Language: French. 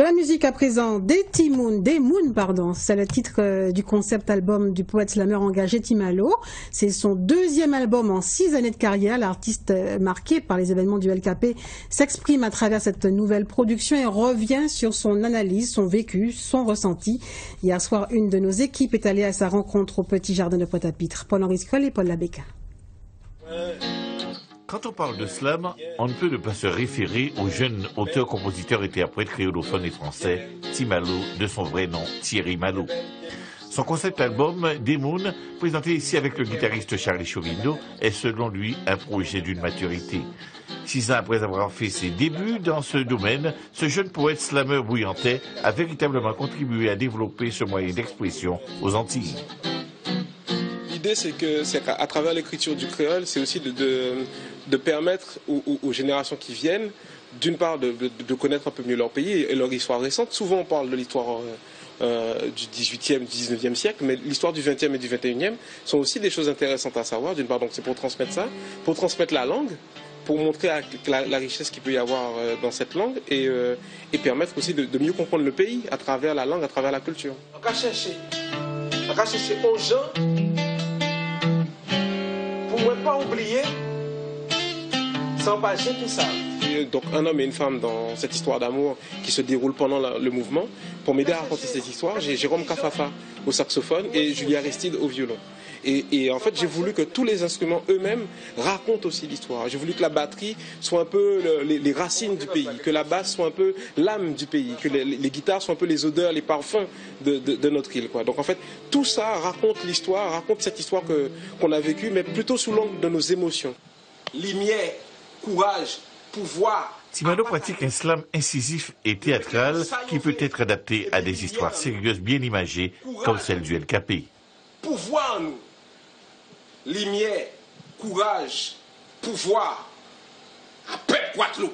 De la musique à présent, des Moon, pardon. C'est le titre du concept album du poète slammer engagé Timalo. C'est son deuxième album en 6 années de carrière. L'artiste marqué par les événements du LKP s'exprime à travers cette nouvelle production et revient sur son analyse, son vécu, son ressenti. Hier soir, une de nos équipes est allée à sa rencontre au Petit Jardin de Pointe-à-Pitre. Paul-Henri Scoll et Paul Labéca. Quand on parle de slam, on ne peut ne pas se référer au jeune auteur, compositeur, interprète créolophone et français, Timalo, de son vrai nom, Thierry Malo. Son concept album, Des Moon, présenté ici avec le guitariste Charlie Chauvineau, est selon lui un projet d'une maturité. 6 ans après avoir fait ses débuts dans ce domaine, ce jeune poète slameur bouillantais a véritablement contribué à développer ce moyen d'expression aux Antilles. L'idée, c'est qu'à travers l'écriture du créole, c'est aussi de permettre aux générations qui viennent, d'une part, de connaître un peu mieux leur pays et leur histoire récente. Souvent, on parle de l'histoire du 18e, du 19e siècle, mais l'histoire du 20e et du 21e sont aussi des choses intéressantes à savoir. D'une part, donc, c'est pour transmettre ça, pour transmettre la langue, pour montrer la richesse qu'il peut y avoir dans cette langue et permettre aussi de mieux comprendre le pays à travers la langue, à travers la culture. On va chercher aux gens. Pour ne pas oublier, sans passer tout ça. Donc un homme et une femme dans cette histoire d'amour qui se déroule pendant le mouvement. Pour m'aider à raconter cette histoire, j'ai Jérôme Kafafa au saxophone et Julie Aristide au violon. Et en fait, j'ai voulu que tous les instruments eux-mêmes racontent aussi l'histoire. J'ai voulu que la batterie soit un peu les racines du pays, que la basse soit un peu l'âme du pays, que les guitares soient un peu les odeurs, les parfums de notre île, quoi. Donc en fait, tout ça raconte l'histoire, raconte cette histoire qu'on a vécue, mais plutôt sous l'angle de nos émotions. Lumière, courage, pouvoir. Timalo pratique un slam incisif et théâtral qui peut être adapté à des histoires sérieuses bien imagées, comme celle du LKP. Pouvoir en nous. Lumière, courage, pouvoir. À Pep Quatlo.